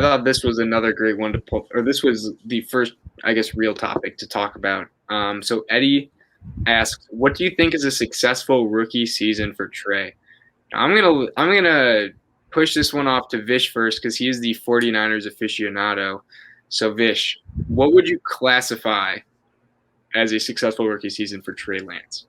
thought this was another great one to pull, or this was the first, I guess, real topic to talk about. So Eddie asks, what do you think is a successful rookie season for Trey? I'm gonna push this one off to Vish first because he is the 49ers aficionado. So Vish, what would you classify as a successful rookie season for Trey Lance?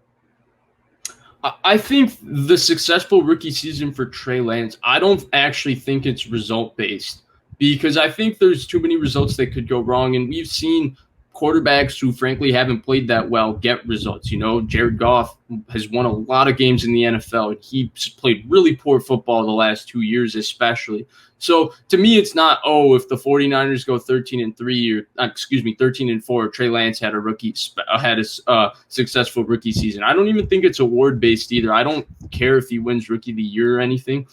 I think the successful rookie season for Trey Lance, I don't actually think it's result-based because I think there's too many results that could go wrong, and we've seen quarterbacks who frankly haven't played that well get results. Jared Goff has won a lot of games in the NFL. He's played really poor football the last 2 years especially. So to me, it's not, if the 49ers go 13-3 or 13-4, Trey Lance had a successful rookie season. I don't even think it's award based either. I don't care if he wins rookie of the year or anything.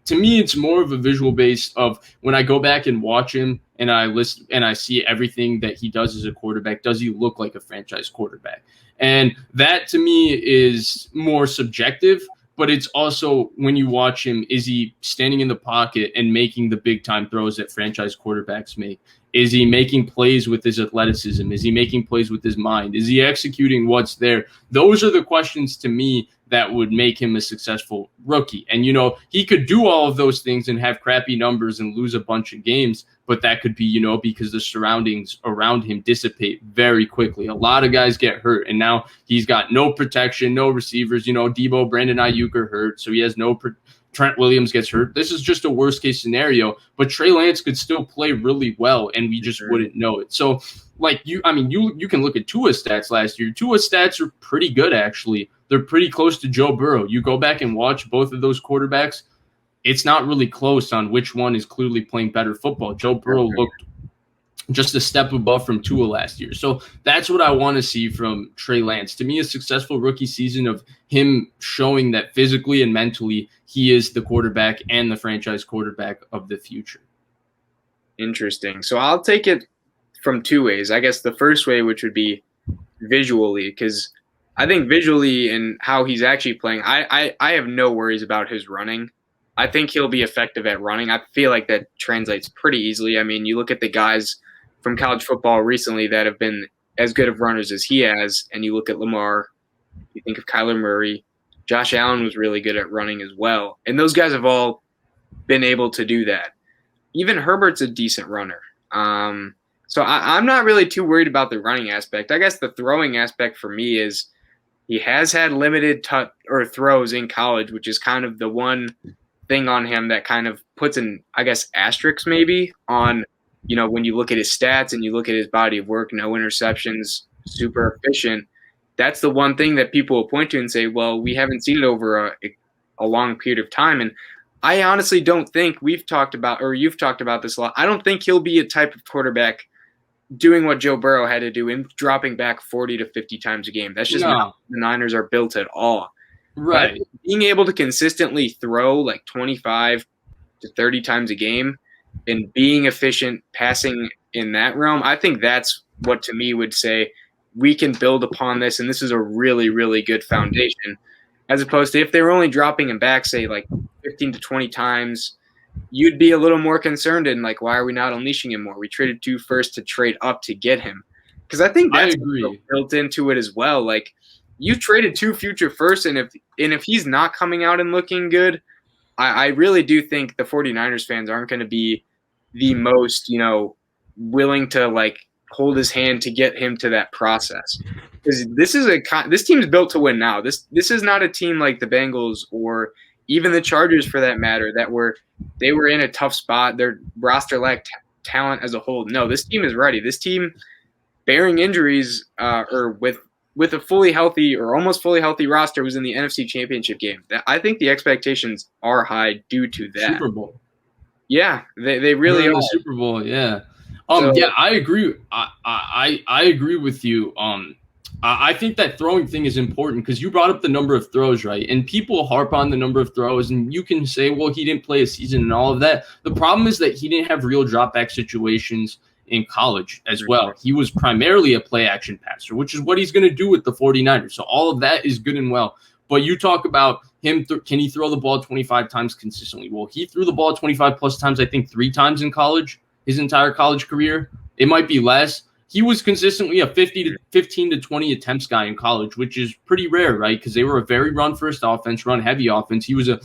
To me, it's more of a visual base of when I go back and watch him and I listen and I see everything that he does as a quarterback. Does he look like a franchise quarterback? And that to me is more subjective. But it's also when you watch him, is he standing in the pocket and making the big time throws that franchise quarterbacks make? Is he making plays with his athleticism? Is he making plays with his mind? Is he executing what's there? Those are the questions to me that would make him a successful rookie. And, he could do all of those things and have crappy numbers and lose a bunch of games, but that could be, because the surroundings around him dissipate very quickly. A lot of guys get hurt, and now he's got no protection, no receivers. Debo, Brandon Ayuk are hurt, so he has no Trent Williams gets hurt. This is just a worst-case scenario, but Trey Lance could still play really well, and we just wouldn't know it. So, you can look at Tua's stats last year. Tua's stats are pretty good, actually. They're pretty close to Joe Burrow. You go back and watch both of those quarterbacks, it's not really close on which one is clearly playing better football. Joe Burrow looked just a step above from Tua last year. So that's what I want to see from Trey Lance. To me, a successful rookie season of him showing that physically and mentally he is the quarterback and the franchise quarterback of the future. Interesting. So I'll take it from two ways. I guess the first way, which would be visually, because I think visually and how he's actually playing, I have no worries about his running. I think he'll be effective at running. I feel like that translates pretty easily. I mean, you look at the guys from college football recently that have been as good of runners as he has, and you look at Lamar, you think of Kyler Murray, Josh Allen was really good at running as well. And those guys have all been able to do that. Even Herbert's a decent runner. So I'm not really too worried about the running aspect. I guess the throwing aspect for me is he has had limited throws in college, which is kind of the one thing on him that kind of puts an, I guess, asterisk maybe on, when you look at his stats and you look at his body of work, no interceptions, super efficient. That's the one thing that people will point to and say, well, we haven't seen it over a long period of time. And I honestly don't think you've talked about this a lot. I don't think he'll be a type of quarterback doing what Joe Burrow had to do and dropping back 40 to 50 times a game. That's just not how the Niners are built at all. Right. But being able to consistently throw like 25 to 30 times a game and being efficient passing in that realm, I think that's what to me would say we can build upon this, and this is a really, really good foundation, as opposed to if they were only dropping him back, say, like 15 to 20 times, you'd be a little more concerned and like, why are we not unleashing him more? We traded 2 firsts to trade up to get him. Because I think that's built into it as well. Like, you traded 2 future firsts, and if he's not coming out and looking good, I really do think the 49ers fans aren't going to be the most, willing to like hold his hand to get him to that process. Because this team is built to win now. This is not a team like the Bengals or even the Chargers for that matter they were in a tough spot. Their roster lacked talent as a whole. No, this team is ready. This team, bearing injuries or with a fully healthy or almost fully healthy roster, was in the NFC Championship game. I think the expectations are high due to that. Super Bowl. Yeah, they really are. The Super Bowl, yeah. Yeah, I agree. I agree with you. I think that throwing thing is important because you brought up the number of throws, right? And people harp on the number of throws, and you can say, well, he didn't play a season and all of that. The problem is that he didn't have real drop-back situations in college as well. He was primarily a play-action passer, which is what he's going to do with the 49ers. So all of that is good and well. But you talk about him, can he throw the ball 25 times consistently? Well, he threw the ball 25 plus times, I think 3 times in college, his entire college career. It might be less. He was consistently a 15 to 20 attempts guy in college, which is pretty rare, right? Because they were a very run-first offense, run-heavy offense. He was a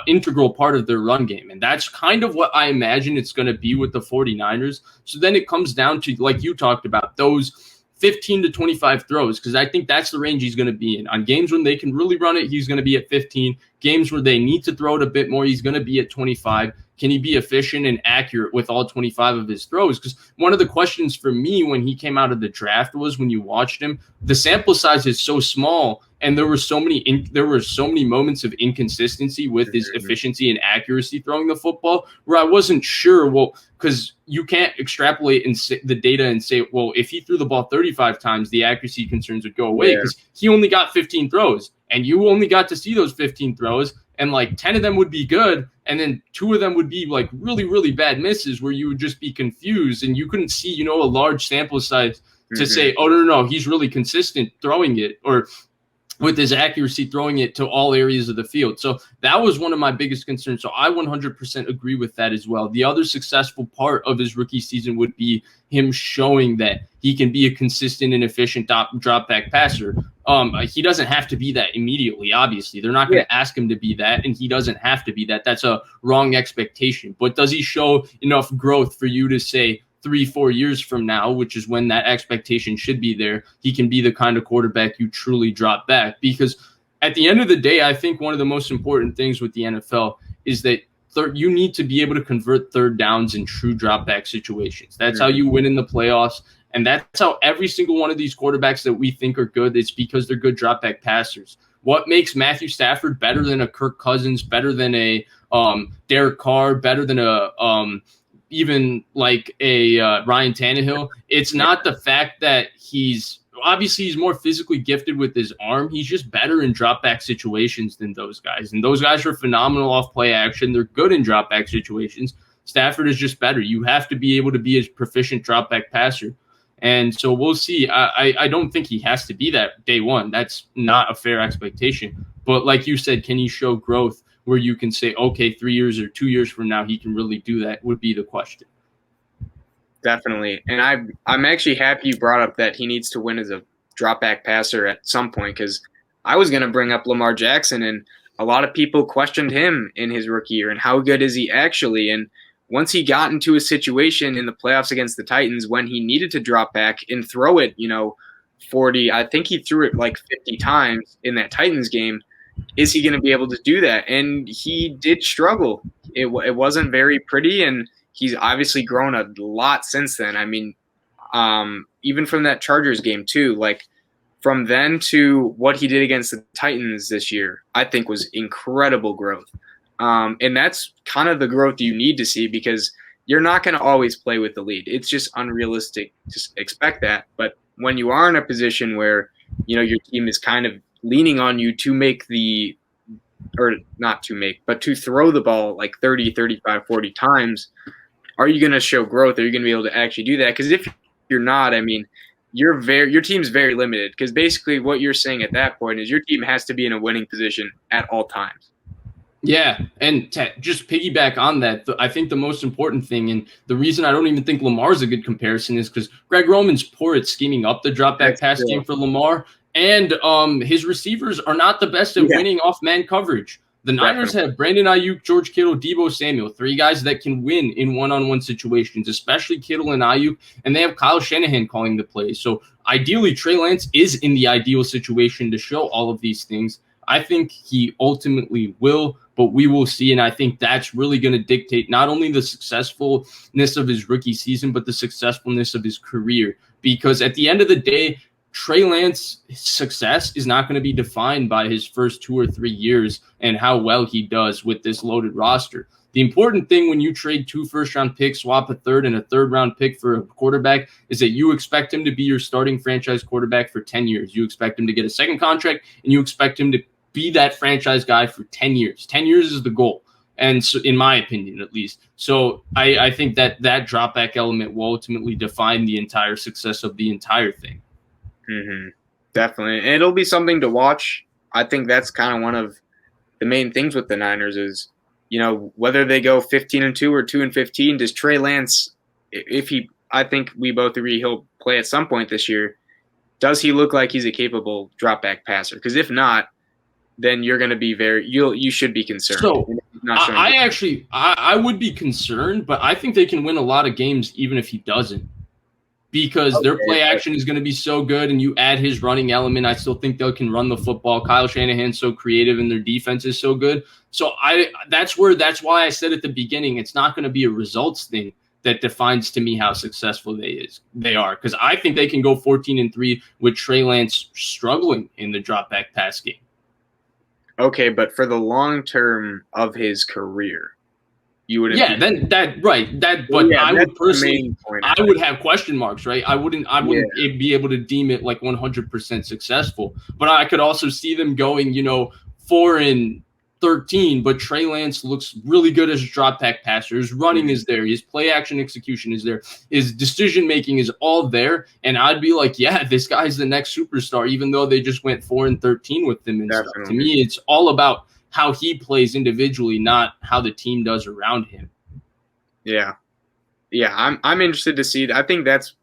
integral part of their run game, and that's kind of what I imagine it's going to be with the 49ers. So then it comes down to, like you talked about, those 15 to 25 throws, because I think that's the range he's going to be in. On games when they can really run it, he's going to be at 15. Games where they need to throw it a bit more, he's going to be at 25. Can he be efficient and accurate with all 25 of his throws? Because one of the questions for me when he came out of the draft was, when you watched him, the sample size is so small, and there were so many moments of inconsistency with his efficiency and accuracy throwing the football, where I wasn't sure. Well, because you can't extrapolate the data and say, well, if he threw the ball 35 times, the accuracy concerns would go away, because he only got 15 throws, and you only got to see those 15 throws, and like 10 of them would be good, and then 2 of them would be like really, really bad misses where you would just be confused, and you couldn't see, a large sample size to say, oh, no, he's really consistent throwing it, or with his accuracy throwing it to all areas of the field. So that was one of my biggest concerns. So I 100% agree with that as well. The other successful part of his rookie season would be him showing that he can be a consistent and efficient drop back passer. He doesn't have to be that immediately, obviously. They're not going to ask him to be that, and he doesn't have to be that. That's a wrong expectation. But does he show enough growth for you to say 3-4 years from now, which is when that expectation should be there, he can be the kind of quarterback you truly drop back? Because at the end of the day, I think one of the most important things with the NFL is that you need to be able to convert third downs in true drop back situations. That's how you win in the playoffs. And that's how every single one of these quarterbacks that we think are good, it's because they're good drop back passers. What makes Matthew Stafford better than a Kirk Cousins, better than a Derek Carr, better than a even like a Ryan Tannehill? It's not the fact that he's more physically gifted with his arm. He's just better in drop back situations than those guys. And those guys are phenomenal off play action. They're good in drop back situations. Stafford is just better. You have to be able to be a proficient drop back passer. And so we'll see. I don't think he has to be that day one. That's not a fair expectation. But like you said, can he show growth where you can say, okay, 3 years or 2 years from now, he can really do that, would be the question. Definitely. And I'm actually happy you brought up that he needs to win as a drop back passer at some point, because I was going to bring up Lamar Jackson, and a lot of people questioned him in his rookie year and how good is he actually. And once he got into a situation in the playoffs against the Titans when he needed to drop back and throw it, 40, I think he threw it like 50 times in that Titans game. Is he going to be able to do that? And he did struggle. It wasn't very pretty, and he's obviously grown a lot since then. I mean, even from that Chargers game too, like from then to what he did against the Titans this year, I think was incredible growth. And that's kind of the growth you need to see, because you're not going to always play with the lead. It's just unrealistic to expect that. But when you are in a position where, your team is kind of leaning on you to to throw the ball like 30, 35, 40 times, are you going to show growth? Are you going to be able to actually do that? Because if you're not, I mean, your team's very limited, because basically what you're saying at that point is your team has to be in a winning position at all times. Yeah, and to just piggyback on that, I think the most important thing, and the reason I don't even think Lamar's a good comparison, is because Greg Roman's poor at scheming up the drop back pass game for Lamar, and his receivers are not the best at winning off man coverage. The Niners have Brandon Ayuk, George Kittle, Deebo Samuel, 3 guys that can win in one-on-one situations, especially Kittle and Ayuk, and they have Kyle Shanahan calling the plays. So ideally, Trey Lance is in the ideal situation to show all of these things. I think he ultimately will, but we will see, and I think that's really going to dictate not only the successfulness of his rookie season, but the successfulness of his career. Because at the end of the day, Trey Lance's success is not going to be defined by his first 2 or 3 years and how well he does with this loaded roster. The important thing when you trade 2 first-round picks, swap a third and a third-round pick for a quarterback, is that you expect him to be your starting franchise quarterback for 10 years. You expect him to get a second contract, and you expect him to be that franchise guy for 10 years. 10 years is the goal, and so, in my opinion, at least. So I think that drop-back element will ultimately define the entire success of the entire thing. Mm-hmm. Definitely. And it'll be something to watch. I think that's kind of one of the main things with the Niners is, whether they go 15-2 or 2-15, does Trey Lance, if he, I think we both agree he'll play at some point this year, does he look like he's a capable drop back passer? Because if not, then you're going to be you should be concerned. So I would be concerned, but I think they can win a lot of games even if he doesn't, because their play action is going to be so good, and you add his running element. I still think they can run the football. Kyle Shanahan's so creative, and their defense is so good. So that's why I said at the beginning, it's not going to be a results thing that defines to me how successful they are, because I think they can go 14-3 with Trey Lance struggling in the drop back pass game. Okay, but for the long term of his career, you would I would personally, I would have question marks, right? I wouldn't be able to deem it like 100% successful, but I could also see them going, 4-13, but Trey Lance looks really good as a drop back passer. His running is there. His play action execution is there. His decision making is all there. And I'd be like, yeah, this guy's the next superstar, even though they just went 4-13 with him and stuff. To me, it's all about how he plays individually, not how the team does around him. Yeah. I'm interested to see. I think that's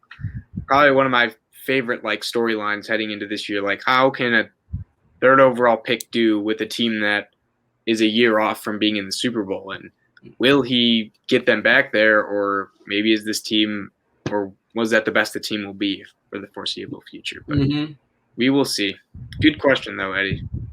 probably one of my favorite storylines heading into this year. Like, how can a third overall pick do with a team that is a year off from being in the Super Bowl, and will he get them back there, or maybe is this team, or was that the best the team will be for the foreseeable future? But we will see. Good question though, Eddie.